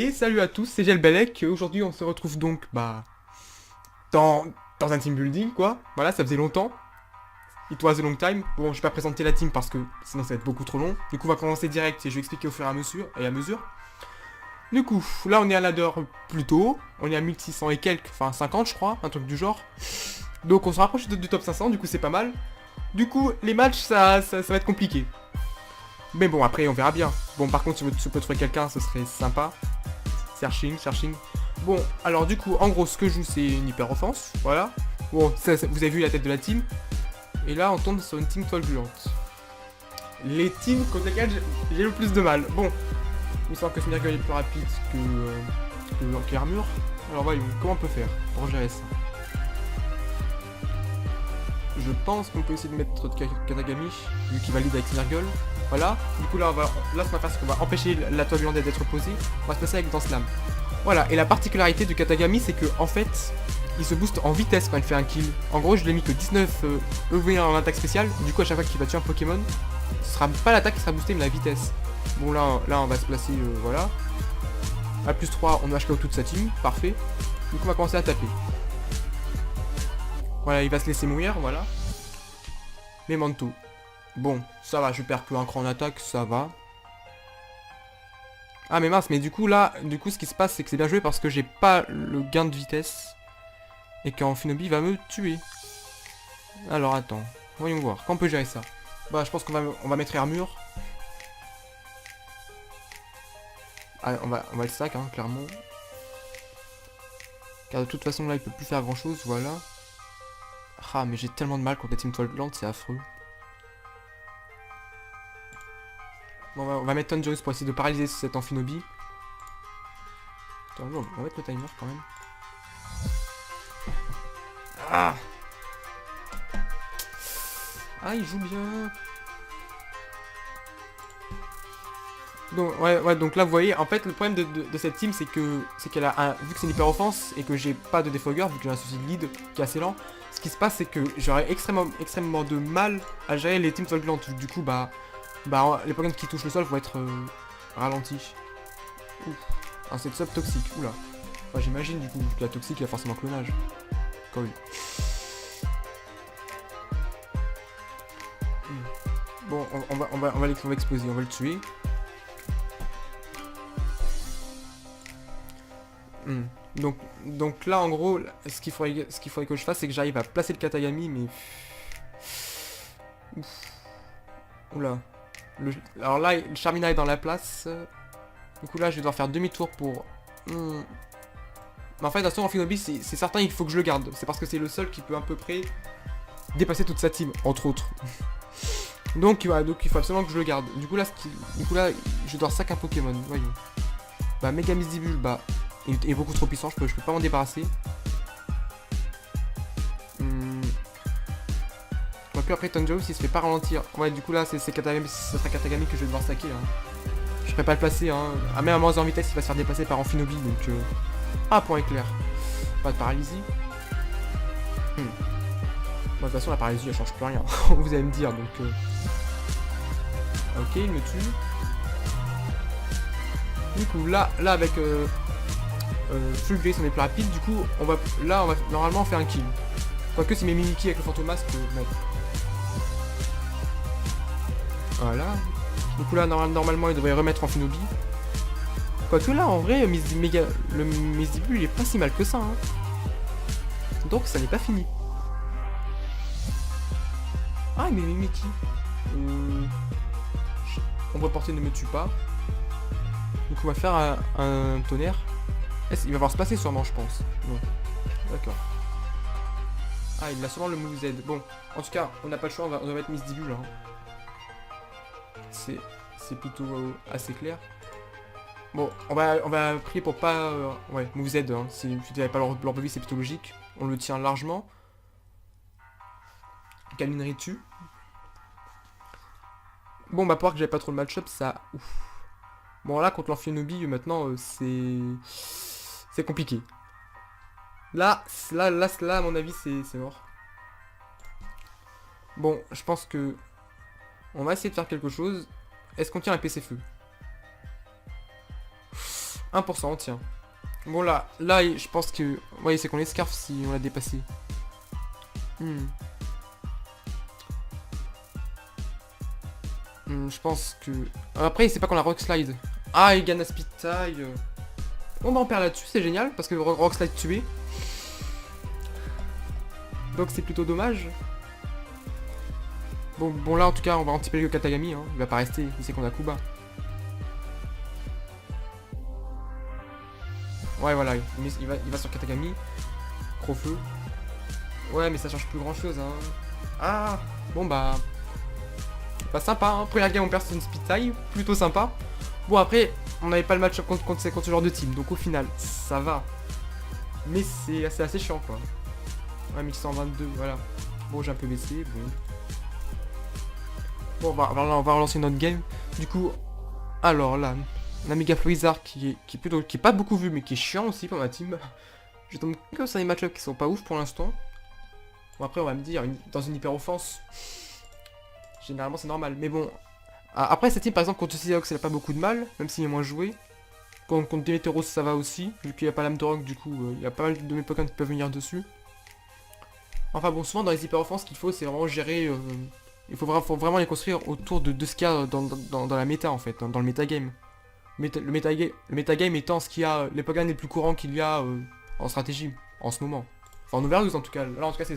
Et salut à tous, c'est Gelbelec. Aujourd'hui, on se retrouve donc, dans, dans un team building, quoi. Voilà, ça faisait longtemps. It was a long time. Bon, je vais pas présenter la team parce que sinon ça va être beaucoup trop long. Du coup, on va commencer direct et je vais expliquer au fur et à mesure. Du coup, là, on est à ladder plus tôt. On est à 1600 et quelques, enfin 50, je crois, un truc du genre. Donc, on se rapproche du top 500, du coup, c'est pas mal. Du coup, les matchs, ça va être compliqué. Mais bon, après, on verra bien. Bon, par contre, si tu peux trouver quelqu'un, ce serait sympa. Searching. Bon, alors du coup, en gros, ce que je joue, c'est une hyper offense. Voilà. Bon, vous avez vu la tête de la team. Et là, on tombe sur une team toile gluante. Les teams contre lesquelles j'ai le plus de mal. Bon, il semble que Smirgle est plus rapide que l'armure. Alors voyons, comment on peut faire pour gérer ça? Je pense qu'on peut essayer de mettre Katagami, vu qu'il valide avec Smirgle. Voilà. Du coup, là, ce qu'on va faire, c'est qu'on va empêcher la toile gluante d'être posée. On va se passer avec dans Slam. Voilà, et la particularité du Katagami, c'est que en fait, il se booste en vitesse quand il fait un kill. En gros, je l'ai mis que 19 EV1 en attaque spéciale. Du coup, à chaque fois qu'il va tuer un Pokémon, ce sera pas l'attaque qui sera boostée, mais la vitesse. Bon, là on va se placer, voilà. À plus 3, on HKO toute sa team, parfait. Du coup, on va commencer à taper. Voilà, il va se laisser mourir, voilà. Memento. Bon, ça va, je perds que un cran en attaque, ça va. Ah mais mince, mais du coup là, ce qui se passe c'est que c'est bien joué parce que j'ai pas le gain de vitesse. Et qu'en Finobi va me tuer. Alors attends, voyons voir, comment on peut gérer ça? Bah je pense qu'on va mettre armure. Ah, on va le sac, hein, clairement. Car de toute façon là il peut plus faire grand chose, voilà. Ah mais j'ai tellement de mal contre la team toile blanche, c'est affreux. Bon, on va mettre Tangerus pour essayer de paralyser cet Amphinobi. Attends, on va mettre le timer quand même. Ah! Ah, il joue bien. Donc, ouais, donc là, vous voyez, en fait, le problème de cette team, c'est qu'elle a vu que c'est une hyper offense et que j'ai pas de défogger, vu que j'ai un souci de lead qui est assez lent, ce qui se passe, c'est que j'aurais extrêmement de mal à gérer les teams glantes. Du coup, les Pokémon qui touchent le sol vont être ralentis. Ouf. Un setup toxique, oula. Enfin, j'imagine, du coup, que la toxique, il y a forcément clonage. Quand oui. Bon, on va l'exploser, on va le tuer. Donc là, en gros, ce qu'il faudrait que je fasse, c'est que j'arrive à placer le Katagami, mais... Ouf. Oula. Alors là, le Charmina est dans la place. Du coup là, je vais devoir faire demi-tour pour... Mais en fait, de toute façon, en Finobi, c'est certain, il faut que je le garde. C'est parce que c'est le seul qui peut à peu près dépasser toute sa team, entre autres. donc il faut absolument que je le garde. Du coup là, je dois sac un Pokémon, voyons. Mega Misdibule, il est beaucoup trop puissant, je peux pas m'en débarrasser. Puis après Tanjiro, s'il se fait pas ralentir. Ouais, du coup là, ce sera Katagami que je vais devoir saquer. Hein. Je pourrais pas le placer. Hein. Ah, même à moins en vitesse, il va se faire dépasser par Amphinobi. Donc. Ah, point éclair. Pas de paralysie. Bon, de toute façon, la paralysie, elle change plus rien. Vous allez me dire. Donc. Ok, il me tue. Du coup, là avec. Full Grace, on est plus rapide. Du coup, on va normalement faire un kill. Quoique, si mes Mimiki avec le Fantomas peut mettre. Voilà. Du coup là, normalement, il devrait remettre en Finobi. Quoique là, en vrai, le Misdibule, il est pas si mal que ça. Hein. Donc, ça n'est pas fini. Ah, mais Mimiki. Ombre portée ne me tue pas. Donc, on va faire un tonnerre. Il va voir se passer sûrement, je pense. Bon. D'accord. Ah, il a sûrement le move Z. Bon, en tout cas, on n'a pas le choix, on va mettre Misdibule. Hein. C'est plutôt assez clair. Bon, on va prier pour pas... ouais, move Z, hein. Si tu n'avais pas leur vie, c'est plutôt logique. On le tient largement. Kalinerie tue. Bon, pour que j'avais pas trop de match-up, ça... Ouf. Bon, là, contre l'Amphinobi, maintenant, c'est compliqué. Là, à mon avis, c'est mort. Bon, je pense que... On va essayer de faire quelque chose. Est-ce qu'on tient un PC feu? 1%, tiens. Bon là, je pense que... Ouais, c'est qu'on est Scarf si on l'a dépassé. Je pense que... Après, c'est pas qu'on la Rock Slide. Ah, il gagne à Speed Tie. Bon bah on perd là-dessus, c'est génial, parce que Rock Slide tué. Donc c'est plutôt dommage. Bon là en tout cas, on va anticiper le Katagami, hein. Il va pas rester, il sait qu'on a Kuba. Ouais voilà, il va sur Katagami. Gros-feu. Ouais mais ça change plus grand chose hein. Ah bon bah... Bah sympa hein, première game on perd sur une speed tie, plutôt sympa. Bon après, on n'avait pas le match contre ce genre de team, donc au final, ça va. Mais c'est assez chiant quoi. Ouais 1122, voilà. Bon j'ai un peu baissé, bon. Bon on va relancer notre game. Du coup, alors là, la Mega Floizard qui est pas beaucoup vu mais qui est chiant aussi pour ma team. Je tombe que sur des match-ups qui sont pas ouf pour l'instant. Bon après on va me dire, dans une hyper offense, généralement c'est normal. Mais bon, après cette team par exemple contre Seahawks elle a pas beaucoup de mal, même s'il est moins joué. Contre Demeteros ça va aussi, vu qu'il n'y a pas l'âme de rock du coup il y a pas mal de mes Pokémon qui peuvent venir dessus. Enfin bon, souvent dans les hyper offenses, ce qu'il faut c'est vraiment gérer... faut vraiment les construire autour de ce qu'il y a dans la méta en fait, dans le metagame. Le metagame étant ce qu'il y a, les Pokémon les plus courants qu'il y a en stratégie, en ce moment. Enfin en overuse en tout cas, là en tout cas c'est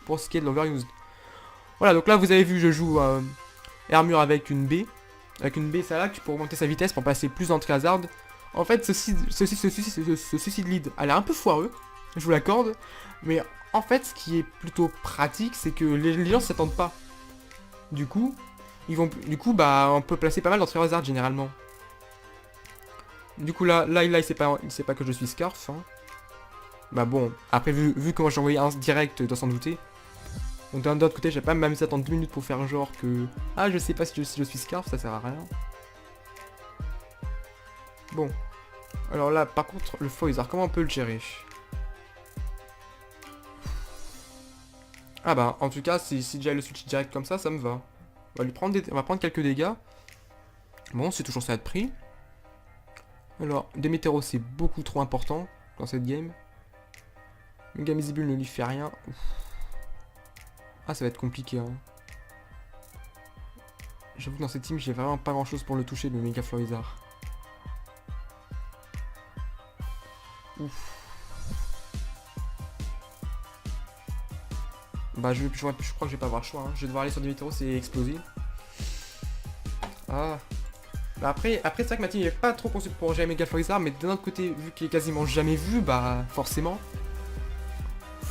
pour ce qui est de l'overuse. Voilà, donc là vous avez vu, je joue armure avec une B. Avec une B, ça là, pour augmenter sa vitesse, pour passer plus d'entrée hasard. En fait, ceci de lead, elle est un peu foireux, je vous l'accorde. Mais en fait, ce qui est plutôt pratique, c'est que les gens s'attendent pas. Du coup, bah, on peut placer pas mal d'entrées hasard généralement. Du coup, là il sait pas que je suis Scarf. Hein. Bah bon, après, vu comment j'ai envoyé un direct, doit s'en douter. Donc d'un autre côté, j'ai pas même attendre 2 minutes pour faire genre que... Ah, je sais pas si je suis Scarf, ça sert à rien. Bon. Alors là, par contre, le Foizard, comment on peut le gérer? Ah bah, en tout cas, si déjà le switch direct comme ça me va. On va prendre quelques dégâts. Bon, c'est toujours ça de prix. Alors, Demetero, c'est beaucoup trop important dans cette game. Megamizibule ne lui fait rien. Ouf. Ah, ça va être compliqué, hein. J'avoue que dans cette team, j'ai vraiment pas grand chose pour le toucher, le Mega Florizard. Ouf. Bah, je crois que je vais pas avoir le choix, hein. Je vais devoir aller sur Demetero, c'est exploser. Ah. Bah après c'est vrai que ma team n'est pas trop conçue pour gérer Mega Florizard, mais d'un autre côté, vu qu'il est quasiment jamais vu, bah, forcément,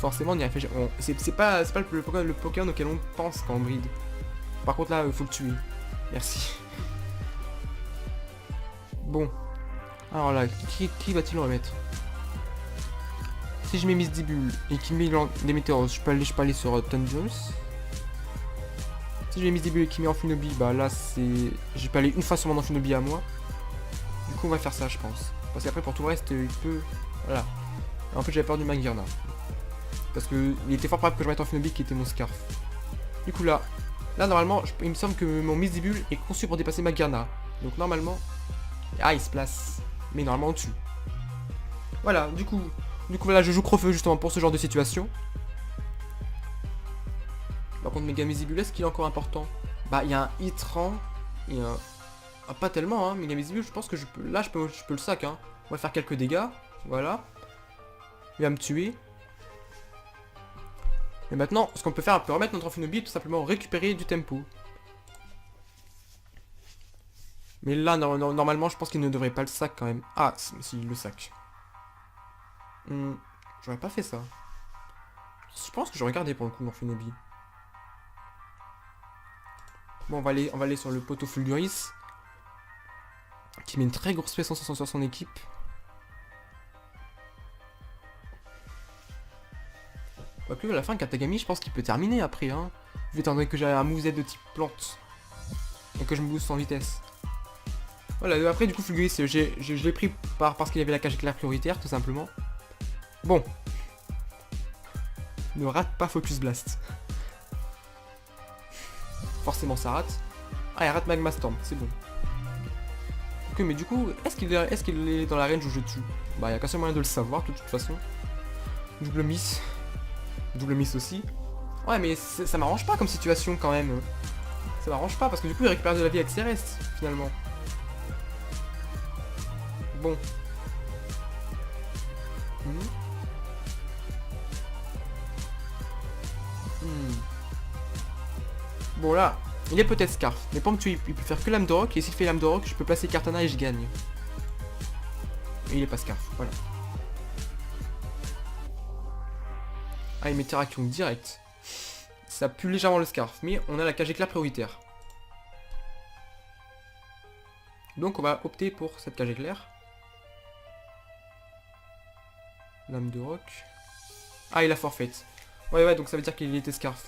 on y réfléchit. C'est pas le Pokémon auquel on pense quand on bride. Par contre là, faut le tuer. Merci. Bon. Alors là, qui va-t-il remettre? Si je mets Misdibule et qu'il met des météores, je peux aller sur Thunders. Si je mets Misdibule et qu'il met Amphinobie, bah là c'est... Je peux aller une fois sur mon Amphinobie à moi. Du coup on va faire ça je pense. Parce qu'après pour tout le reste, il peut... Voilà. En fait j'avais peur du Magirna. Parce que il était fort probable que je mette Amphinobie qui était mon Scarf. Du coup là normalement, il me semble que mon Misdibule est conçu pour dépasser Magirna. Donc normalement... Ah il se place. Mais normalement on tue. Voilà, du coup voilà, je joue Crofeu justement pour ce genre de situation. Par contre Megamizibule, est-ce qu'il est encore important? Bah il y a un Hitran. Il y a un... Ah, pas tellement hein, Megamizibule, je pense que je peux... Là je peux le sac hein. On va faire quelques dégâts. Voilà. Il va me tuer. Et maintenant, ce qu'on peut faire, on peut remettre notre Amphinobie et tout simplement récupérer du tempo. Mais là, normalement, je pense qu'il ne devrait pas le sac quand même. Ah, si, le sac. J'aurais pas fait ça. Je pense que j'aurais gardé pour le coup l'Amphinobie. Bon, on va aller sur le poteau Fulguris. Qui met une très grosse puissance sur son équipe. Quoique à la fin, Katagami, je pense qu'il peut terminer après. Hein. Étant donné que j'ai un moveset de type plante. Et que je me booste en vitesse. Voilà, après du coup Fulguris, je l'ai pris parce qu'il y avait la cage éclair prioritaire, tout simplement. Bon. Ne rate pas Focus Blast. Forcément ça rate. Ah, il rate Magma Storm, c'est bon. Quoique, mais du coup, est-ce qu'il est dans la range où je tue? Bah, il y a qu'un seul moyen de le savoir, de toute façon. Double miss. Double miss aussi. Ouais, mais ça m'arrange pas comme situation, quand même. Ça m'arrange pas, parce que du coup, il récupère de la vie avec ses restes, finalement. Bon. Bon, là, il est peut-être Scarf. Mais pour me tuer, il peut faire que lame de roc. Et s'il fait lame de roc, je peux placer Kartana et je gagne. Et il est pas Scarf, voilà. Ah, il met Terrakion direct. Ça pue légèrement le Scarf, mais on a la cage éclair prioritaire. Donc on va opter pour cette cage éclair. Lame de roc. Ah, il a forfait. Ouais, donc ça veut dire qu'il était Scarf.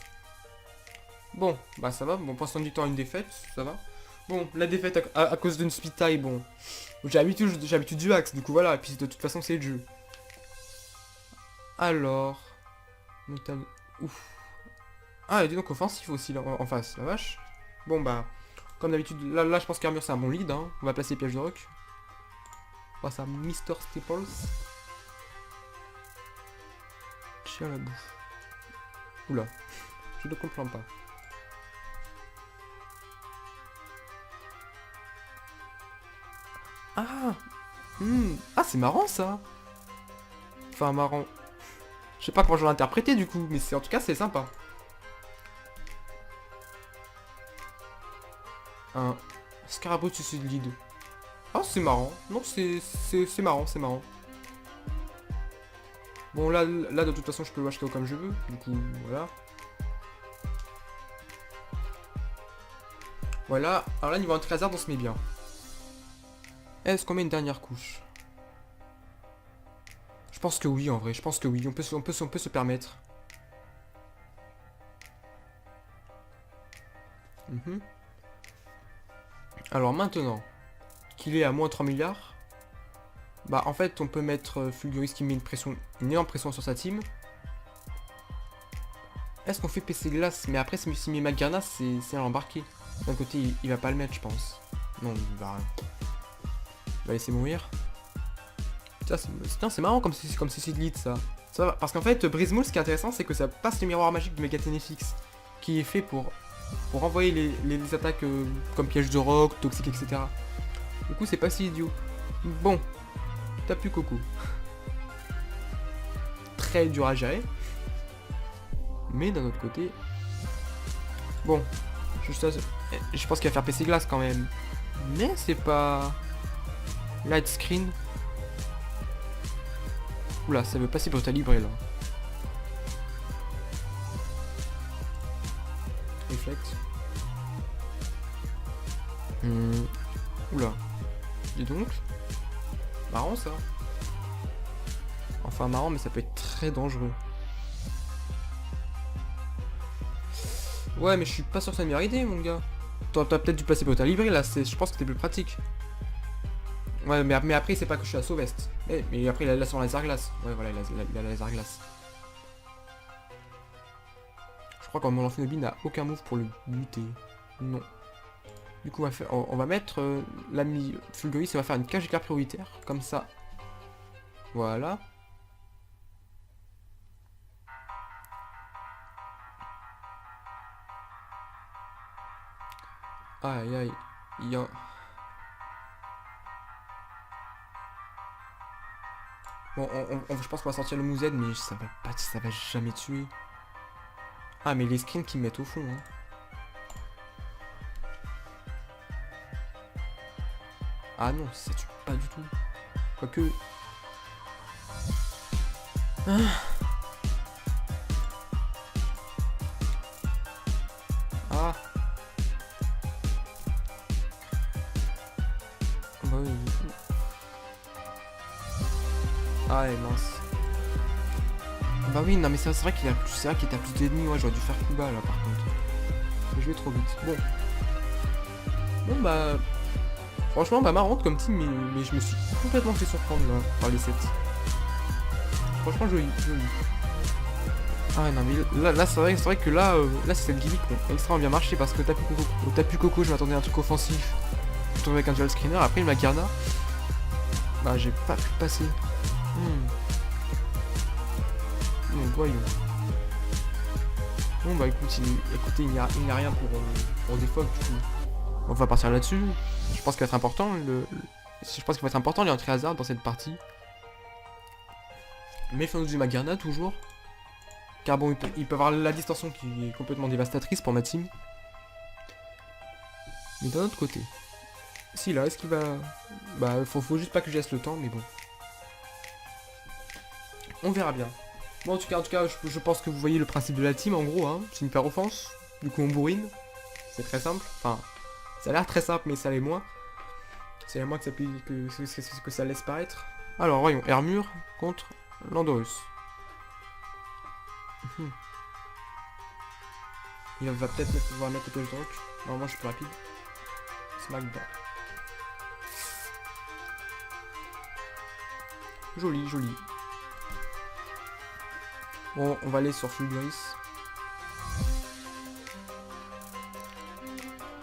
Bon, bah ça va. Bon, pour l'instant du temps, une défaite, ça va. Bon, la défaite à cause d'une speed tie, bon. J'ai l'habitude du axe, du coup voilà. Et puis de toute façon, c'est le jeu. Alors... Ouf. Ah, il est donc offensif aussi là, en face, la vache. Bon bah, comme d'habitude, là je pense qu'Armure c'est un bon lead, hein. On va placer piège de roc. On passe à Mr. Staples. Tiens la bouffe. Oula, je ne comprends pas. Ah, ah c'est marrant ça. Enfin marrant. Je sais pas comment je vais l'interpréter du coup, mais en tout cas c'est sympa. Un Scarabée suicide lead. Ah c'est marrant. Non c'est marrant, c'est marrant. Bon là de toute façon je peux le watch comme je veux. Du coup voilà. Voilà. Alors là niveau Anti-Hazard on se met bien. Est-ce qu'on met une dernière couche? Je pense que oui en vrai, je pense que oui. On peut se permettre. Alors maintenant qu'il est à moins 3 milliards, bah en fait on peut mettre Fulguris qui met une énorme pression sur sa team. Est-ce qu'on fait PC glace? Mais après s'il met Magarna c'est à l'embarquer. D'un côté il va pas le mettre je pense. Non il va laisser mourir. Tiens c'est marrant comme c'est lead ça. Ça va, parce qu'en fait Brise-Moule ce qui est intéressant c'est que ça passe le miroir magique de Megatenefix qui est fait pour envoyer les attaques comme piège de roc, toxique, etc. Du coup, c'est pas si idiot. Bon, t'as plus Coco. Très dur à gérer. Mais d'un autre côté... Bon, je pense qu'il va faire PC glace quand même. Mais c'est pas... Light screen. Oula, ça veut passer brutal libre là. Reflect. Oula. Dis donc. Marrant ça. Enfin marrant mais ça peut être très dangereux. Ouais mais je suis pas sûr que c'est la meilleure idée mon gars. T'as peut-être dû passer Brutal Libre là, je pense que c'était plus pratique. Ouais mais après c'est pas que je suis à Sauvest. Mais après il a son laser glace. Ouais voilà il a la laser glace. Je crois qu'en mon Amphinobie n'a aucun move pour le buter. Non. Du coup on va mettre l'ami Fulguris et on va faire une cage éclair prioritaire. Comme ça. Voilà. Aïe aïe. Bon, je pense qu'on va sortir le Mouzed, mais ça va jamais tuer. Ah, mais les screens qu'ils mettent au fond, hein. Ah non, ça tue pas du tout. Quoique... Ah. Ah. Bah oui. Ah, ouais, mince. Bah oui, non mais c'est vrai qu'il a plus, c'est vrai qu'il a plus d'ennemis. Ouais, j'aurais dû faire plus bas là par contre. Je vais trop vite. Bon. Bon bah... Franchement, bah marrante comme team, mais je me suis complètement fait surprendre là, par les 7. Franchement, joli. Ah ouais, non mais là c'est vrai que là c'est cette gimmick, bon, extrêmement bien marché parce que t'as plus Coco, je m'attendais à un truc offensif. retrouvé avec un dual screener. Après une Magarna. Bah j'ai pas pu passer. Bon, voyons. Bon bah écoutez, il n'y a rien pour défaut du coup. On va partir là-dessus. Je pense qu'il va être important les entrées hasard dans cette partie. Méfions-nous du Magarna toujours. Car bon, il peut avoir la distorsion qui est complètement dévastatrice pour ma team. Mais d'un autre côté. Si là, est-ce qu'il va... Bah, faut juste pas que je laisse le temps, mais bon. On verra bien. Bon, en tout cas, je pense que vous voyez le principe de la team, en gros, hein. C'est une paire offense. Du coup, on bourrine. C'est très simple. Enfin, ça a l'air très simple, mais ça l'est moins. C'est à moi que ça laisse paraître. Alors, voyons. Hermure contre Landorus. Il va peut-être pouvoir mettre le piège de rock. Normalement, je suis plus rapide. Smackdown. Joli, joli. Bon, on va aller sur Fulguris.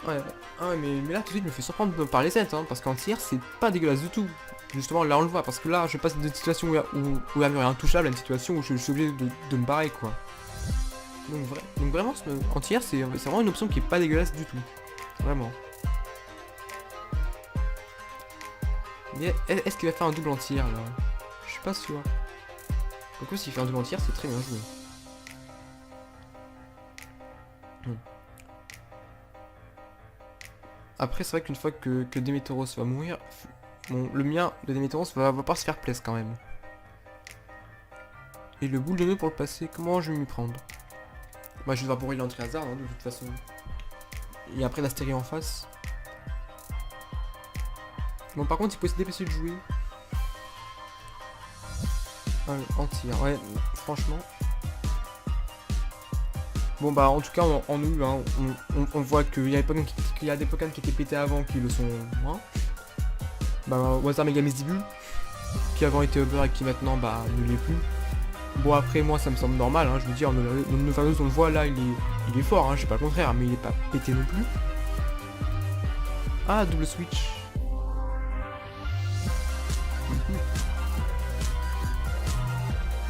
Ouais, mais là tout de suite je me fais surprendre par les sets, hein, parce qu'en tir c'est pas dégueulasse du tout. Justement là on le voit, parce que là je passe d'une situation où Hermure est intouchable à une situation où je suis obligé de me barrer quoi. Donc vraiment en tir c'est vraiment une option qui est pas dégueulasse du tout. Vraiment. Mais est-ce qu'il va faire un double en tir là? Je suis pas sûr. Quoique s'il fait un double en tir c'est très bien joué. Après c'est vrai qu'une fois que Déméteros va mourir, bon, le mien de Déméteros va pas se faire plaisir quand même. Et le boule de nœud pour le passer, comment je vais m'y prendre? Moi je vais vaporer l'entrée hasard hein, de toute façon. Et après l'astérie en face. Bon par contre il peut se dépêcher de jouer. En tir, ouais, franchement. Bon bah en tout cas en nous hein, on voit qu'il y a des Pokémon qui étaient pétés avant qui le sont moins. Bah au hasard Megamesdibule qui avant était Uber et qui maintenant bah ne l'est plus. Bon après moi ça me semble normal hein, je veux dire Novanos on le voit là il est fort hein, je sais pas le contraire mais il est pas pété non plus. Ah double switch.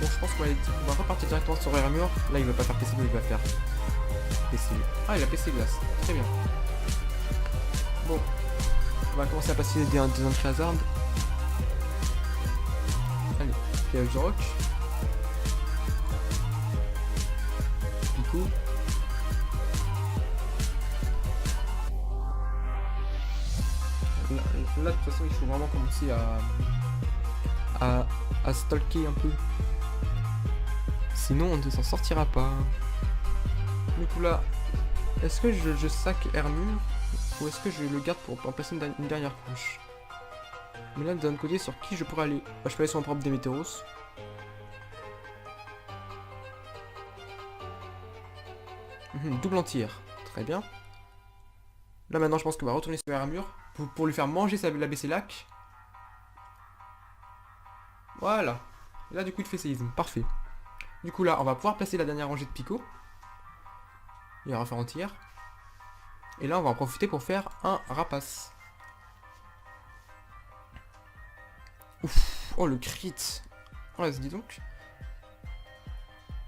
Bon je pense qu'on va repartir directement sur Hermure. Là il va pas faire PC mais il va faire PC. Ah il a PC glace, très bien. Bon, on va commencer à passer des entrées hasard. Allez, piège de rock. Pico. Là de toute façon il faut vraiment commencer à stalker un peu. Sinon on ne s'en sortira pas. Du coup là, est-ce que je sac Hermure ou est-ce que je le garde pour remplacer une dernière couche? Mais là d'un côté sur qui je pourrais aller? Bah, je peux aller sur mon propre Déméteros. Double en tir, très bien. Là maintenant je pense qu'on va retourner sur Hermure pour lui faire manger la BC Lac. Voilà. Et là du coup il fait séisme, parfait. Du coup là on va pouvoir placer la dernière rangée de Pico. Il va faire en tir. Et là on va en profiter pour faire un rapace. Ouf. Oh le crit. Ouais dis donc.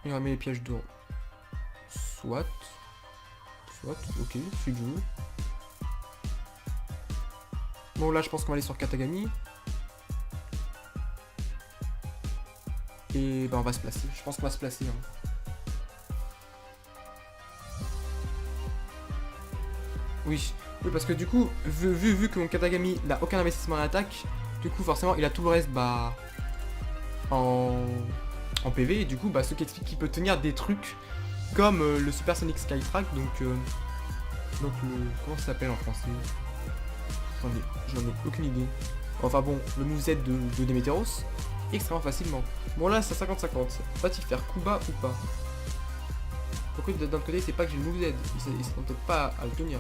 Il remet les pièges d'eau. Soit, ok, c'est du. Bon là je pense qu'on va aller sur Katagami. Et bah on va se placer, je pense qu'on va se placer. Hein. Oui, parce que du coup, vu que mon Katagami n'a aucun investissement en attaque, du coup forcément il a tout le reste bah en PV et du coup bah ce qui explique qu'il peut tenir des trucs comme le Supersonic Skytrack, donc le comment ça s'appelle en français? J'en ai aucune idée. Enfin bon, le moveset de Déméteros extrêmement facilement. Bon là c'est 50-50. Va-t-il faire coup bas ou pas? Pourquoi d'un côté c'est pas que j'ai le moveset, il s'attend peut-être pas à le tenir.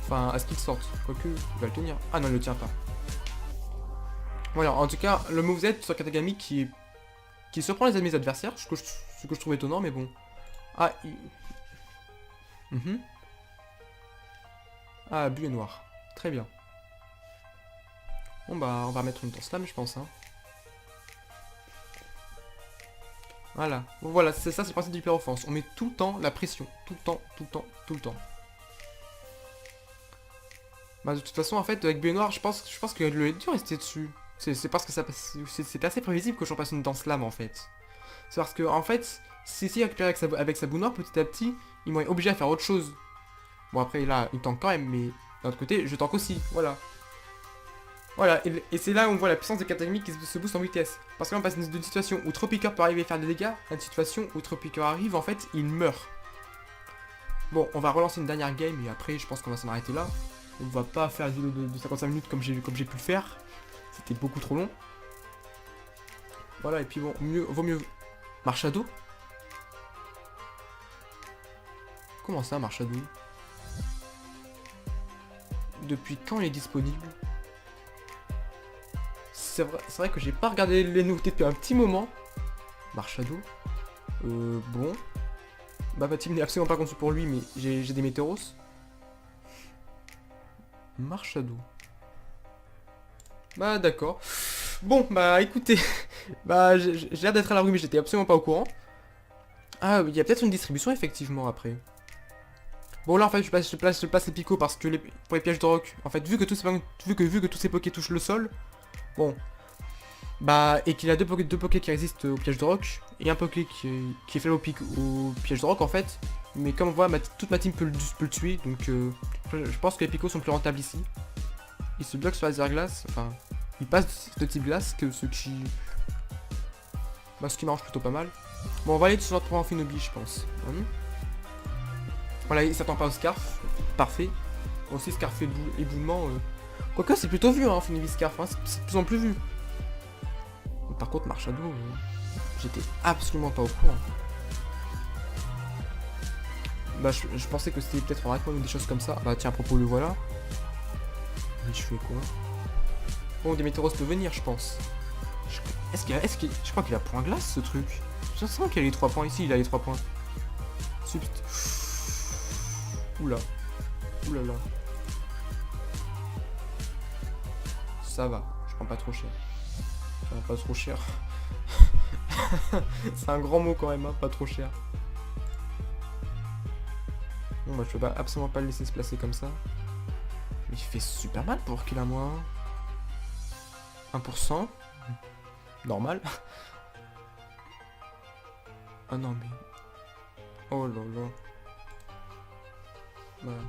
Enfin à ce qu'il sorte, quoique il va le tenir. Ah non il le tient pas. Voilà, en tout cas le moveset sur Katagami qui surprend les mes adversaires, ce que je trouve étonnant mais bon. Ah Ah, bleu et noir. Très bien. Bon bah, on va mettre une slam, je pense. Hein. Voilà. Bon, voilà, c'est ça, c'est le principe d'hyper-offense. On met tout le temps la pression. Tout le temps, tout le temps, tout le temps. Bah, de toute façon, en fait, avec bleu et noir, je pense que le est dur rester dessus. C'est parce que c'est assez prévisible que j'en passe une danse lame, en fait. C'est parce que, en fait, si récupère avec sa boue noire, petit à petit, ils vont être obligés à faire autre chose. Bon, après, là, il tank quand même, mais d'un autre côté, je tank aussi, voilà. Voilà, et c'est là où on voit la puissance des Katagami qui se booste en vitesse. Parce que là, on passe d'une situation où Tropicker peut arriver à faire des dégâts, à une situation où Tropicker arrive, en fait, il meurt. Bon, on va relancer une dernière game, et après, je pense qu'on va s'en arrêter là. On va pas faire une vidéo de 55 minutes comme j'ai pu le faire. C'était beaucoup trop long. Voilà, et puis bon, vaut mieux... Marshado? Comment ça, Marshado? Depuis quand il est disponible? C'est vrai que j'ai pas regardé les nouveautés depuis un petit moment. Marshado. Bon. Bah, ma team n'est absolument pas conçu pour lui, mais j'ai des Météoros. Marshado. Bah, d'accord. Bon, bah, écoutez. Bah, j'ai l'air d'être à la rue, mais j'étais absolument pas au courant. Ah, il y a peut-être une distribution, effectivement, après. Bon, là, en fait, je place les picots parce que pour les pièges de rock, en fait, vu que tous ces pokés touchent le sol, bon, bah, et qu'il a deux pokés qui résistent aux pièges de rock, et un poké qui est fait au piège de rock, en fait, mais comme on voit, toute ma team peut le tuer, donc je pense que les picots sont plus rentables ici. Ils se bloquent sur la laser glace, enfin, ils passent de type glace, ce qui marche plutôt pas mal. Bon, on va aller sur notre point Finobi, je pense. Voilà, il s'attend pas au Scarf. Parfait. Aussi, Scarf éboulement. Quoique, c'est plutôt vu, hein, Finobi Scarf. Hein, c'est de plus en plus vu. Par contre, Marshado, j'étais absolument pas au courant. Bah, je pensais que c'était peut-être en Rayquaza ou des choses comme ça. Bah, tiens, à propos, le voilà. Mais je fais quoi? Bon, des météoros peut venir, je pense. Je crois qu'il a point glace, ce truc. Je sens qu'il a les 3 points ici, il a les 3 points. Subst. Oula. Oulala. Ça va, je prends pas trop cher. Je prends pas trop cher. C'est un grand mot quand même, hein, pas trop cher. Bon bah je peux absolument pas le laisser se placer comme ça. Mais il fait super mal pour qu'il a moins 1%. Normal. Ah non mais... Oh là là. Voilà.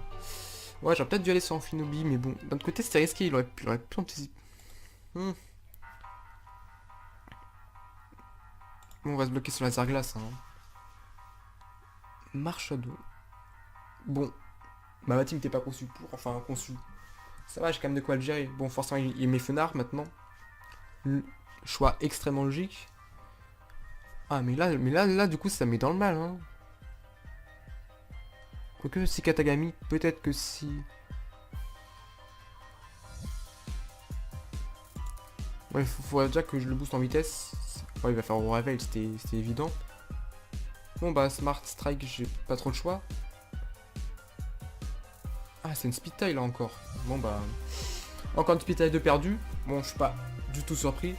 Ouais, j'aurais peut-être dû aller sur Amphinobi, mais bon, d'un autre côté c'était risqué, il aurait pu anticiper. Bon, on va se bloquer sur la glace. Hein. Marshado. Bon, bah, ma team n'était pas conçue pour, enfin conçue. Ça va, j'ai quand même de quoi le gérer. Bon, forcément, il met Fenard maintenant. Choix extrêmement logique. Ah, mais là, du coup, ça met dans le mal, hein. Quoique, si Katagami, peut-être que si... Ouais, faudrait déjà que je le booste en vitesse. Ouais, il va faire au réveil, c'était évident. Bon, bah, Smart Strike, j'ai pas trop le choix. Ah, c'est une Speed Tail, là, encore. Bon, bah... Encore une Speed Tail de perdu. Bon, je suis pas du tout surpris.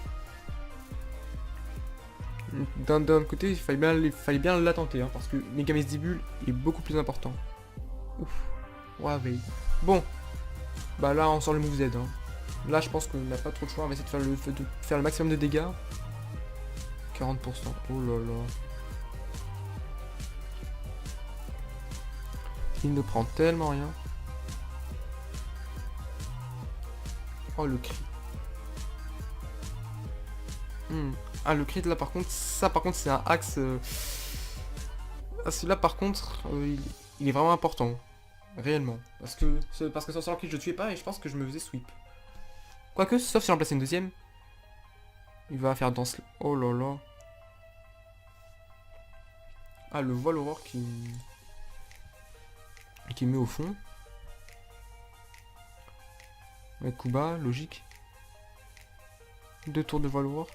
D'un côté, il fallait bien la tenter, hein, parce que Megamesdibule est beaucoup plus important. Ouf. Ouais, bon. Bah là, on sort le move Z. Hein. Là, je pense qu'on n'a pas trop de choix. On va essayer de faire le maximum de dégâts. 40%. Oh là là. Il ne prend tellement rien. Oh, le cri. Ah, le crit là par contre, c'est un axe. Ah, celui-là par contre, il est vraiment important. Réellement. Parce que sur sort crit je tuais pas et je pense que je me faisais sweep. Quoique, sauf si j'en plaçais une deuxième. Il va faire dans ce. Oh là là. Ah, le vol aurore qui met au fond. Avec Kuba, logique. 2 tours de vol aurore.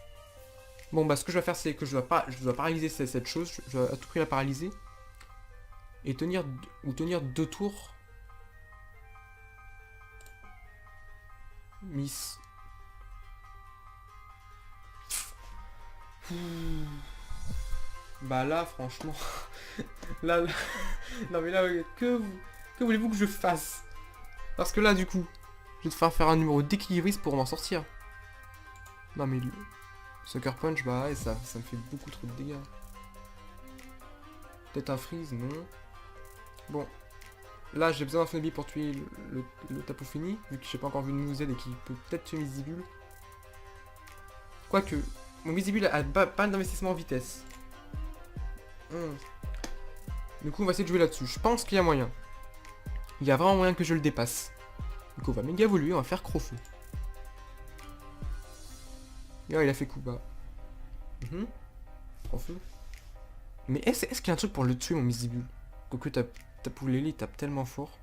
Bon bah ce que je vais faire c'est que je dois paralyser cette chose, je dois à tout prix la paralyser. Et tenir 2 tours. Miss. Bah là, franchement... là... Non mais là, que voulez-vous que je fasse? Parce que là, du coup, je vais te faire un numéro d'équilibriste pour m'en sortir. Non mais... Sucker Punch, bah ouais, ça me fait beaucoup trop de dégâts. Peut-être un freeze, non. Bon. Là, j'ai besoin d'un Funny pour tuer le Tapu Fini, vu que j'ai pas encore vu de Mouze et qui peut peut-être tuer Misibule. Quoique, mon Misibule a pas d'investissement en vitesse. Du coup, on va essayer de jouer là-dessus. Je pense qu'il y a moyen. Il y a vraiment moyen que je le dépasse. Du coup, on va méga évoluer, on va faire Crofeu. Et il a fait coup bas. Crofeu. Mais est-ce qu'il y a un truc pour le tuer, mon Misibule? Quoique Tapu Lele tape tellement fort.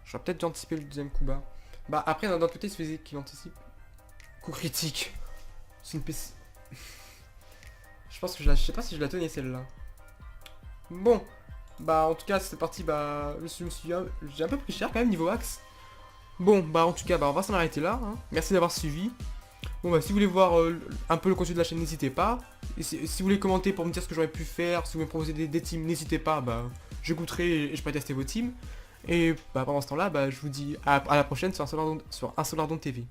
J'aurais peut-être dû anticiper le deuxième coup bas. Bah après, d'un autre côté, il se faisait qu'il anticipe. Coup critique. C'est une PC. Je pense que je sais pas si je la tenais celle-là. Bon. Bah en tout cas, c'est parti. Bah j'ai un peu pris cher quand même niveau axe. Bon, bah en tout cas, bah on va s'en arrêter là. Hein. Merci d'avoir suivi. Bon bah si vous voulez voir un peu le contenu de la chaîne, n'hésitez pas. Et si vous voulez commenter pour me dire ce que j'aurais pu faire, si vous voulez me proposer des teams, n'hésitez pas. Bah j'écouterai et je pourrai tester vos teams. Et bah pendant ce temps-là, bah je vous dis à la prochaine sur un Solardon TV.